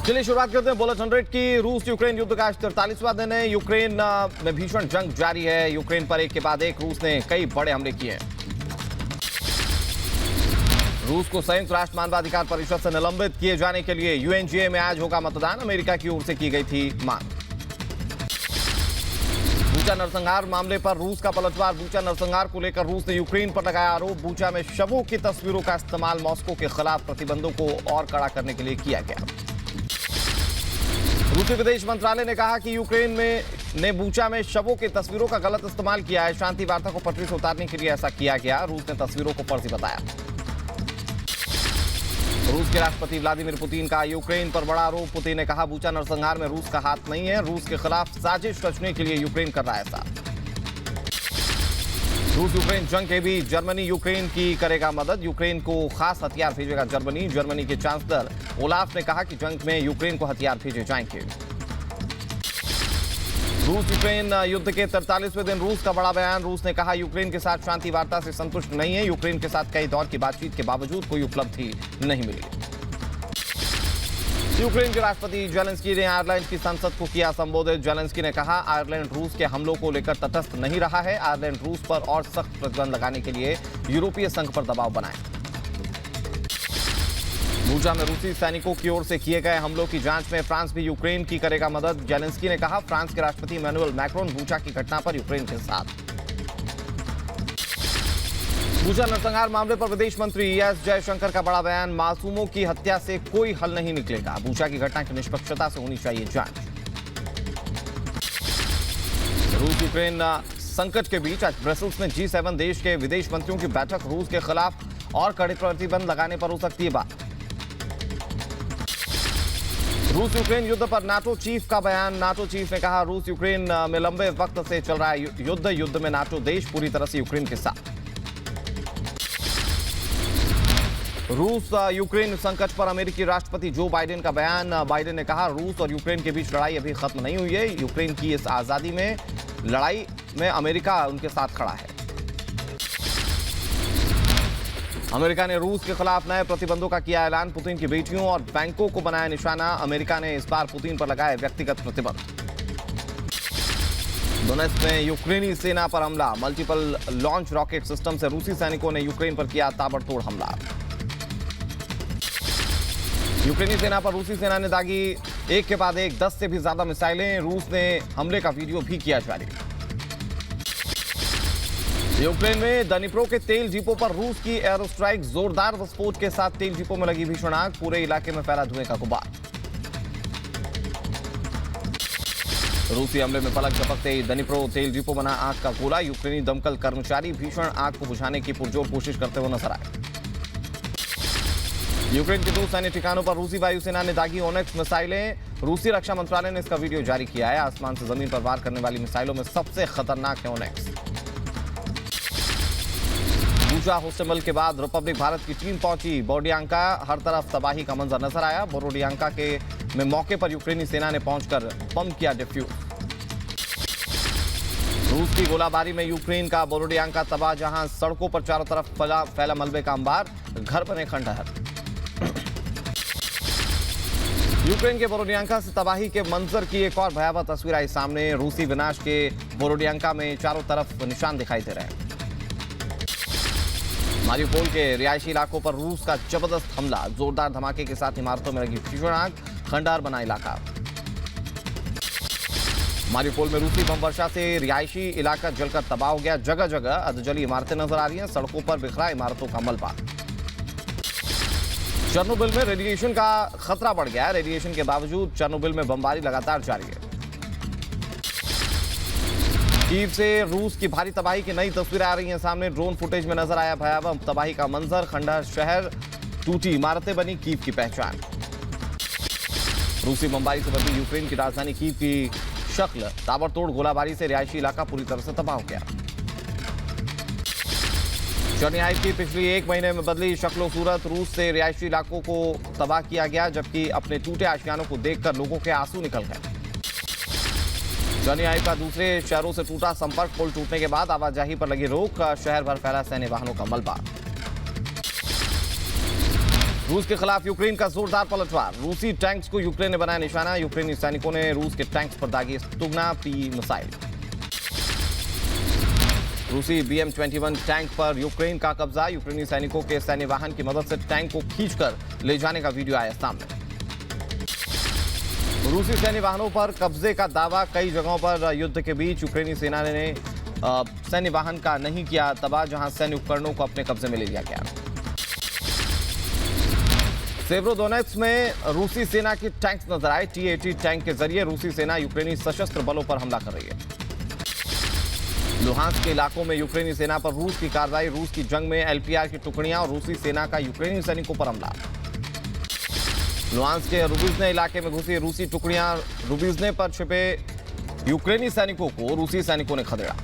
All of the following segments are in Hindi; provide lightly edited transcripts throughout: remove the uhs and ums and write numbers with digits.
चलिए शुरुआत करते हैं बुलेटिन 100 की। रूस यूक्रेन युद्ध का आज 43वां दिन है। यूक्रेन में भीषण जंग जारी है। यूक्रेन पर एक के बाद एक रूस ने कई बड़े हमले किए हैं। रूस को संयुक्त राष्ट्र मानवाधिकार परिषद से निलंबित किए जाने के लिए यूएनजीए में आज होगा मतदान। अमेरिका की ओर से की गई थी मांग। बूचा नरसंहार मामले पर रूस का पलटवार। बूचा नरसंहार को लेकर रूस ने यूक्रेन पर लगाया आरोप। बूचा में शवों की तस्वीरों का इस्तेमाल मॉस्को के खिलाफ प्रतिबंधों को और कड़ा करने के लिए किया गया। रूसी विदेश मंत्रालय ने कहा कि यूक्रेन ने बूचा में शवों की तस्वीरों का गलत इस्तेमाल किया है। शांति वार्ता को पटरी से उतारने के लिए ऐसा किया गया। रूस ने तस्वीरों को फर्जी बताया। रूस के राष्ट्रपति व्लादिमीर पुतिन का यूक्रेन पर बड़ा आरोप। पुतिन ने कहा बूचा नरसंहार में रूस का हाथ नहीं है। रूस के खिलाफ साजिश रचने के लिए यूक्रेन कर रहा है ऐसा। रूस यूक्रेन जंग के बीच जर्मनी यूक्रेन की करेगा मदद। यूक्रेन को खास हथियार भेजेगा जर्मनी। जर्मनी के चांसलर ओलाफ ने कहा कि जंग में यूक्रेन को हथियार भेजे जाएंगे। रूस यूक्रेन युद्ध के 43वें दिन रूस का बड़ा बयान। रूस ने कहा यूक्रेन के साथ शांति वार्ता से संतुष्ट नहीं है। यूक्रेन के साथ कई दौर की बातचीत के बावजूद कोई उपलब्धि नहीं मिली। यूक्रेन के राष्ट्रपति जेलेंस्की ने आयरलैंड की संसद को किया संबोधित। जेलेंस्की ने कहा आयरलैंड रूस के हमलों को लेकर तटस्थ नहीं रहा है। आयरलैंड रूस पर और सख्त प्रतिबंध लगाने के लिए यूरोपीय संघ पर दबाव बनाए। बूचा में रूसी सैनिकों की ओर से किए गए हमलों की जांच में फ्रांस भी यूक्रेन की करेगा मदद। जेलेंस्की ने कहा फ्रांस के राष्ट्रपति इमैनुअल मैक्रोन बूचा की घटना पर यूक्रेन के साथ। बूचा नरसंहार मामले पर विदेश मंत्री एस जयशंकर का बड़ा बयान। मासूमों की हत्या से कोई हल नहीं निकलेगा। बूचा की घटना की निष्पक्षता से होनी चाहिए जांच। रूस यूक्रेन संकट के बीच आज ब्रसेल्स में G7 देश के विदेश मंत्रियों की बैठक। रूस के खिलाफ और कड़े प्रतिबंध लगाने पर हो सकती है बात। रूस यूक्रेन युद्ध पर नाटो चीफ का बयान। नाटो चीफ ने कहा रूस यूक्रेन में लंबे वक्त से चल रहा है युद्ध में नाटो देश पूरी तरह से यूक्रेन के साथ। रूस यूक्रेन संकट पर अमेरिकी राष्ट्रपति जो बाइडेन का बयान। बाइडेन ने कहा रूस और यूक्रेन के बीच लड़ाई अभी खत्म नहीं हुई है। यूक्रेन की इस आजादी में लड़ाई में अमेरिका उनके साथ खड़ा है। अमेरिका ने रूस के खिलाफ नए प्रतिबंधों का किया ऐलान। पुतिन की बेटियों और बैंकों को बनाया निशाना। अमेरिका ने इस बार पुतिन पर लगाए व्यक्तिगत प्रतिबंध। डोनेत्स्क में यूक्रेनी सेना पर हमला। मल्टीपल लॉन्च रॉकेट सिस्टम से रूसी सैनिकों ने यूक्रेन पर किया ताबड़तोड़ हमला। यूक्रेनी सेना पर रूसी सेना ने दागी एक के बाद एक 10 से भी ज्यादा मिसाइलें। रूस ने हमले का वीडियो भी किया जारी। यूक्रेन में दनिप्रो के तेल डिपो पर रूस की एरो स्ट्राइक। जोरदार विस्फोट के साथ तेल डिपो में लगी भीषण आग। पूरे इलाके में फैला धुएं का गुबार। रूसी हमले में पलक झपकते ही दनिप्रो तेल डिपो बना आग का गोला। यूक्रेनी दमकल कर्मचारी भीषण आग को बुझाने की पुरजोर कोशिश करते हुए नजर आए। यूक्रेन के 2 सैन्य ठिकानों पर रूसी वायुसेना ने दागी ओनेक्स मिसाइलें। रूसी रक्षा मंत्रालय ने इसका वीडियो जारी किया है। आसमान से जमीन पर वार करने वाली मिसाइलों में सबसे खतरनाक है ओनेक्स। बूचा होस्टेमल के बाद रिपब्लिक भारत की टीम पहुंची बोरोडियांका। हर तरफ तबाही का मंजर नजर आया। बोरोडियांका में मौके पर यूक्रेनी सेना ने पहुंचकर बम किया डिफ्यूज। रूस की गोलाबारी में यूक्रेन का बोरोडियांका तबाह। जहां सड़कों पर चारों तरफ फैला मलबे का अंबार। घर बने खंडहर। यूक्रेन के बोरोडियांका से तबाही के मंजर की एक और भयावह तस्वीर आई सामने। रूसी विनाश के बोरोडियांका में चारों तरफ निशान दिखाई दे रहे हैं। मारिउपोल के रिहायशी इलाकों पर रूस का जबरदस्त हमला। जोरदार धमाके के साथ इमारतों में लगी भीषण आग। खंडहर बना इलाका। मारिउपोल में रूसी बम वर्षा से रिहायशी इलाका जलकर तबाह हो गया। जगह जगह अधजली इमारतें नजर आ रही हैं। सड़कों पर बिखरा इमारतों का मलबा। चेर्नोबिल में रेडिएशन का खतरा बढ़ गया है। रेडिएशन के बावजूद चेर्नोबिल में बमबारी लगातार जारी है। कीव से रूस की भारी तबाही की नई तस्वीरें आ रही हैं सामने। ड्रोन फुटेज में नजर आया भयावह तबाही का मंजर। खंडहर शहर, टूटी इमारतें बनी कीव की पहचान। रूसी बमबारी से बदली यूक्रेन की राजधानी कीव की शक्ल। ताबड़तोड़ गोलाबारी से रिहायशी इलाका पूरी तरह से तबाह हो गया। चर्नियाइव की पिछली 1 महीने में बदली शक्लो सूरत। रूस से रिहायशी इलाकों को तबाह किया गया जबकि अपने टूटे आशियानों को देखकर लोगों के आंसू निकल गए। चर्नियाइव का दूसरे शहरों से टूटा संपर्क। पुल टूटने के बाद आवाजाही पर लगी रोक। शहर भर फैला सैन्य वाहनों का मलबा। रूस के खिलाफ यूक्रेन का जोरदार पलटवार। रूसी टैंक्स को यूक्रेन ने बनाया निशाना। यूक्रेनी सैनिकों ने रूस के टैंक्स पर दागी स्तुगना पी मिसाइल। रूसी BM-21 टैंक पर यूक्रेन का कब्जा। यूक्रेनी सैनिकों के सैन्य वाहन की मदद से टैंक को खींचकर ले जाने का वीडियो आया सामने। रूसी सैन्य वाहनों पर कब्जे का दावा। कई जगहों पर युद्ध के बीच यूक्रेनी सेना ने सैन्य वाहन का नहीं किया तबाह, जहां सैन्य उपकरणों को अपने कब्जे में ले लिया गया। सेवरोडोनेत्स्क में रूसी सेना की टैंक्स नजर आए। T-80 टैंक के जरिए रूसी सेना यूक्रेनी सशस्त्र बलों पर हमला कर रही है। लुहांस्क के इलाकों में यूक्रेनी सेना पर रूस की कार्रवाई। रूस की जंग में LPR की टुकड़ियां और रूसी सेना का यूक्रेनी सैनिकों पर हमला। लुहांस्क के रुबिज्ने इलाके में घुसी रूसी टुकड़ियां। रुबिज्ने पर छिपे यूक्रेनी सैनिकों को रूसी सैनिकों ने खदेड़ा।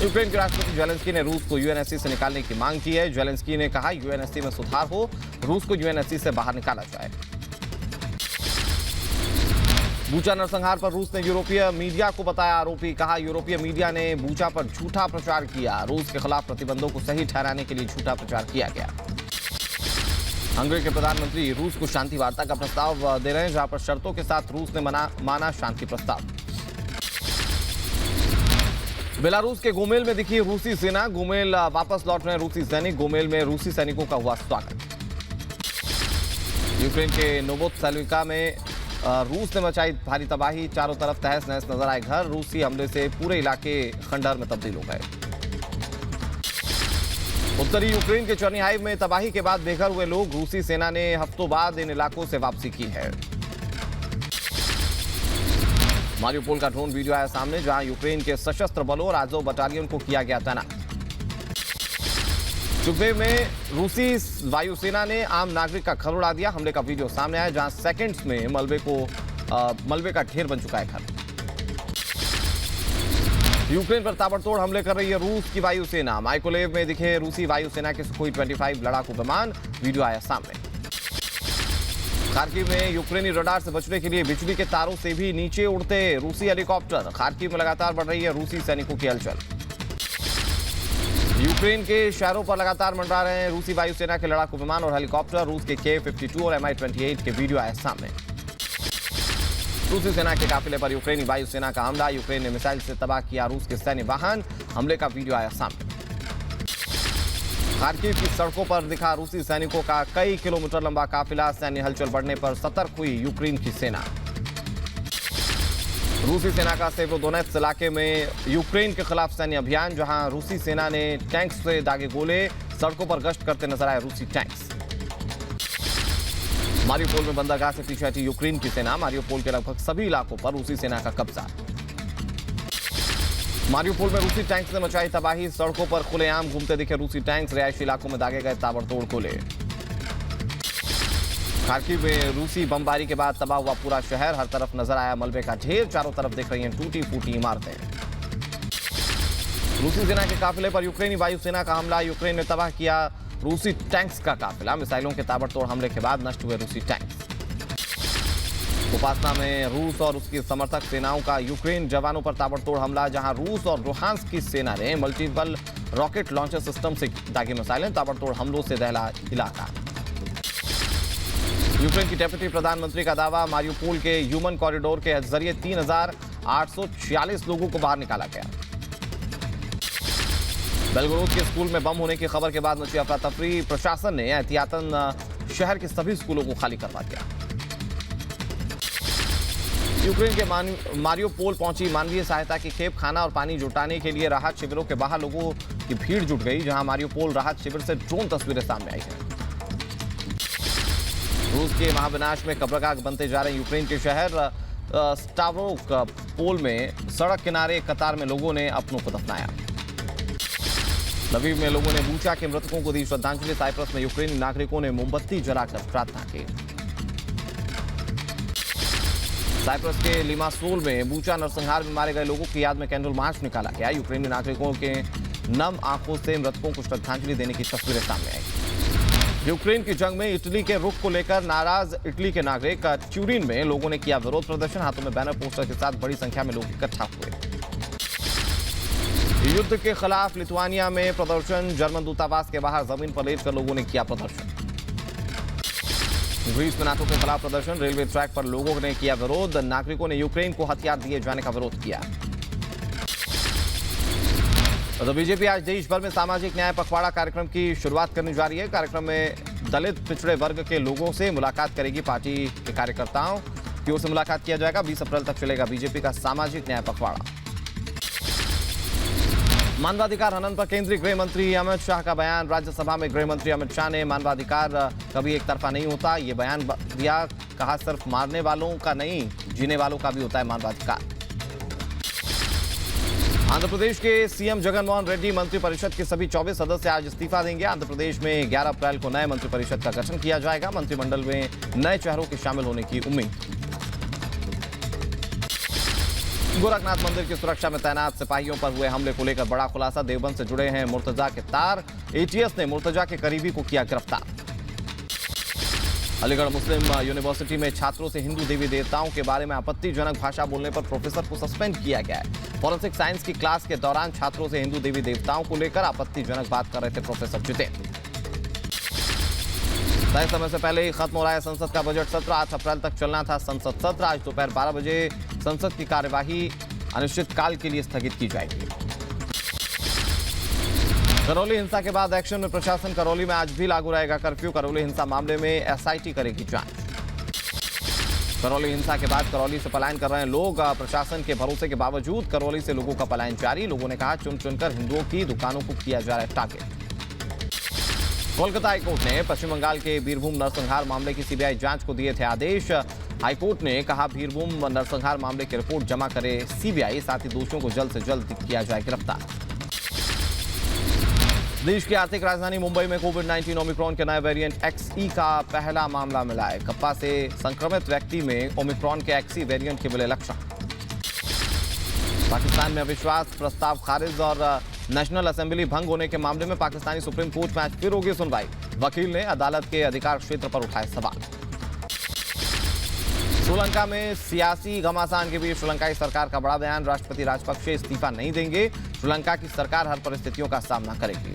यूक्रेन के राष्ट्रपति जेलेंस्की ने रूस को UNSC से निकालने की मांग की है। जेलेंस्की ने कहा UNSC में सुधार हो, रूस को UNSC से बाहर निकाला जाए। बूचा नरसंहार पर रूस ने यूरोपीय मीडिया को बताया आरोपी। कहा यूरोपीय मीडिया ने बूचा पर झूठा प्रचार किया। रूस के खिलाफ प्रतिबंधों को सही ठहराने के लिए झूठा प्रचार किया गया। हंगरी के प्रधानमंत्री रूस को शांति वार्ता का प्रस्ताव दे रहे हैं, जहां पर शर्तों के साथ रूस ने माना शांति प्रस्ताव। बेलारूस के गोमेल में दिखी रूसी सेना। गोमेल वापस लौट रहे रूसी सैनिक। गोमेल में रूसी सैनिकों का हुआ स्वागत। यूक्रेन के नोवोत्सल्विका में रूस ने मचाई भारी तबाही। चारों तरफ तहस नहस नजर आए घर। रूसी हमले से पूरे इलाके खंडहर में तब्दील हो गए। उत्तरी यूक्रेन के चर्निहाइव में तबाही के बाद बेघर हुए लोग। रूसी सेना ने हफ्तों बाद इन इलाकों से वापसी की है। मारियोपोल का ड्रोन वीडियो आया सामने, जहां यूक्रेन के सशस्त्र बलों और आज़ोव बटालियन को किया गया तैनात। चुबे में रूसी वायुसेना ने आम नागरिक का घर उड़ा दिया। हमले का वीडियो सामने आया, जहां सेकंड्स में मलबे का ढेर बन चुका है घर। यूक्रेन पर ताबड़तोड़ हमले कर रही है रूस की वायुसेना। माइकोलेव में दिखे रूसी वायुसेना के सुखोई 25 लड़ाकू विमान। वीडियो आया सामने। खार्किव में यूक्रेनी रडार से बचने के लिए बिजली के तारों से भी नीचे उड़ते रूसी हेलीकॉप्टर। खार्किव में लगातार बढ़ रही है रूसी सैनिकों की हलचल। यूक्रेन के शहरों पर लगातार मंडरा रहे हैं रूसी वायुसेना के लड़ाकू विमान और हेलीकॉप्टर। रूस के K-52 और Mi-28 के वीडियो आए सामने। रूसी सेना के काफिले पर यूक्रेनी वायुसेना का हमला। यूक्रेन ने मिसाइल से तबाह किया रूस के सैन्य वाहन। हमले का वीडियो आया सामने। खार्किव की सड़कों पर दिखा रूसी सैनिकों का कई किलोमीटर लंबा काफिला। सैन्य हलचल बढ़ने पर सतर्क हुई यूक्रेन की सेना। रूसी सेना का सेवरोडोनेत्स्क इलाके में यूक्रेन के खिलाफ सैन्य अभियान, जहां रूसी सेना ने टैंक्स से दागे गोले। सड़कों पर गश्त करते नजर आए रूसी टैंक्स। मारियोपोल में बंदरगाह से पीछे हटी यूक्रेन की सेना। मारियोपोल के लगभग सभी इलाकों पर रूसी सेना का कब्जा। मारियोपोल में रूसी टैंक्स ने मचाई तबाही। सड़कों पर खुलेआम घूमते दिखे रूसी टैंक्स। रिहायशी इलाकों में दागे गए ताबड़तोड़ गोले। खार्किव में रूसी बमबारी के बाद तबाह हुआ पूरा शहर। हर तरफ नजर आया मलबे का ढेर। चारों तरफ दिख रही हैं टूटी फूटी इमारतें। रूसी सेना के काफिले पर यूक्रेनी वायुसेना का हमला। यूक्रेन ने तबाह किया रूसी टैंक्स का काफिला। मिसाइलों के ताबड़तोड़ हमले के बाद नष्ट हुए रूसी टैंक्स। उपासना में रूस और उसकी समर्थक सेनाओं का यूक्रेन जवानों पर ताबड़तोड़ हमला, जहां रूस और लुहांस्क की सेना ने मल्टीपल रॉकेट लॉन्चर सिस्टम से दागी मिसाइलें। ताबड़तोड़ हमलों से दहला इलाका। यूक्रेन की डेप्यूटी प्रधानमंत्री का दावा। मारियोपोल के ह्यूमन कॉरिडोर के जरिए 3846 लोगों को बाहर निकाला गया। बेलगोरोद के स्कूल में बम होने की खबर के बाद मची अफरा तफरी। प्रशासन ने एहतियातन शहर के सभी स्कूलों को खाली करवा दिया। यूक्रेन के मारियोपोल पहुंची मानवीय सहायता की खेप। खाना और पानी जुटाने के लिए राहत शिविरों के बाहर लोगों की भीड़ जुट गई, जहां मारियोपोल राहत शिविर से ड्रोन तस्वीरें सामने आई हैं। रूस के महाविनाश में कब्रगाह बनते जा रहे यूक्रेन के शहर स्टावरोपोल में सड़क किनारे कतार में लोगों ने अपनों को दफनाया। लवीव में लोगों ने बूचा के मृतकों को दी श्रद्धांजलि। साइप्रस में यूक्रेनी नागरिकों ने मोमबत्ती जलाकर प्रार्थना की। साइप्रस के लिमासोल में बूचा नरसंहार में मारे गए लोगों की याद में कैंडल मार्च निकाला गया। यूक्रेनी नागरिकों के नम आंखों से मृतकों को श्रद्धांजलि देने की तस्वीरें सामने आई। यूक्रेन की जंग में इटली के रुख को लेकर नाराज इटली के नागरिक। ट्यूरिन में लोगों ने किया विरोध प्रदर्शन। हाथों में बैनर पोस्टर के साथ बड़ी संख्या में लोग इकट्ठा हुए। युद्ध के खिलाफ लिथुआनिया में प्रदर्शन। जर्मन दूतावास के बाहर जमीन पर लेटकर लोगों ने किया प्रदर्शन। ग्रीस में नाटो के खिलाफ प्रदर्शन, रेलवे ट्रैक पर लोगों ने किया विरोध, नागरिकों ने यूक्रेन को हथियार दिए जाने का विरोध किया। तो बीजेपी आज देश भर में सामाजिक न्याय पखवाड़ा कार्यक्रम की शुरुआत करने जा रही है। कार्यक्रम में दलित पिछड़े वर्ग के लोगों से मुलाकात करेगी पार्टी के कार्यकर्ताओं की ओर से मुलाकात किया जाएगा। 20 अप्रैल तक चलेगा बीजेपी का सामाजिक न्याय पखवाड़ा। मानवाधिकार हनन पर केंद्रीय गृह मंत्री अमित शाह का बयान, राज्यसभा में गृह मंत्री अमित शाह ने मानवाधिकार कभी एक तरफा नहीं होता ये बयान दिया। कहा सिर्फ मारने वालों का नहीं, जीने वालों का भी होता है मानवाधिकार। आंध्र प्रदेश के सीएम जगनमोहन रेड्डी मंत्रिपरिषद के सभी 24 सदस्य आज इस्तीफा देंगे। आंध्र प्रदेश में 11 अप्रैल को नए मंत्रिपरिषद का गठन किया जाएगा। मंत्रिमंडल में नए चेहरों के शामिल होने की उम्मीद। गोरखनाथ मंदिर की सुरक्षा में तैनात सिपाहियों पर हुए हमले को लेकर बड़ा खुलासा, देवबंद से जुड़े हैं मुर्तजा के तार। एटीएस ने मुर्तजा के करीबी को किया गिरफ्तार। अलीगढ़ मुस्लिम यूनिवर्सिटी में छात्रों से हिंदू देवी देवताओं के बारे में आपत्तिजनक भाषा बोलने पर प्रोफेसर को सस्पेंड किया गया है। फॉरेंसिक साइंस की क्लास के दौरान छात्रों से हिंदू देवी देवताओं को लेकर आपत्तिजनक बात कर रहे थे प्रोफेसर जितेंद्र। तय समय से पहले ही खत्म हो रहा है संसद का बजट सत्र। 8 अप्रैल तक चलना था संसद सत्र। आज दोपहर 12 बजे संसद की कार्यवाही अनिश्चितकाल के लिए स्थगित की जाएगी। करौली हिंसा के बाद एक्शन में प्रशासन, करौली में आज भी लागू रहेगा कर्फ्यू। करौली हिंसा मामले में एसआईटी करेगी जांच। करौली हिंसा के बाद करौली से पलायन कर रहे हैं लोग। प्रशासन के भरोसे के बावजूद करौली से लोगों का पलायन जारी। लोगों ने कहा चुन चुनकर हिंदुओं की दुकानों को किया जा रहा है टारगेट। कोलकाता हाईकोर्ट ने पश्चिम बंगाल के बीरभूम नरसंहार मामले की सीबीआई जांच को दिए थे आदेश। हाईकोर्ट ने कहा बीरभूम नरसंहार मामले की रिपोर्ट जमा करे सीबीआई, साथ ही दोषियों को जल्द से जल्द किया जाए गिरफ्तार। देश की आर्थिक राजधानी मुंबई में कोविड-19 ओमिक्रॉन के नए वेरिएंट XE का पहला मामला मिला है। कप्पा से संक्रमित व्यक्ति में ओमिक्रॉन के XE वेरिएंट के मिले लक्षण। पाकिस्तान में अविश्वास प्रस्ताव खारिज और नेशनल असेंबली भंग होने के मामले में पाकिस्तानी सुप्रीम कोर्ट में आज फिर होगी सुनवाई। वकील ने अदालत के अधिकार क्षेत्र पर उठाए सवाल। श्रीलंका में सियासी घमासान के बीच श्रीलंकाई सरकार का बड़ा बयान, राष्ट्रपति राजपक्षे इस्तीफा नहीं देंगे। श्रीलंका की सरकार हर परिस्थितियों का सामना करेगी।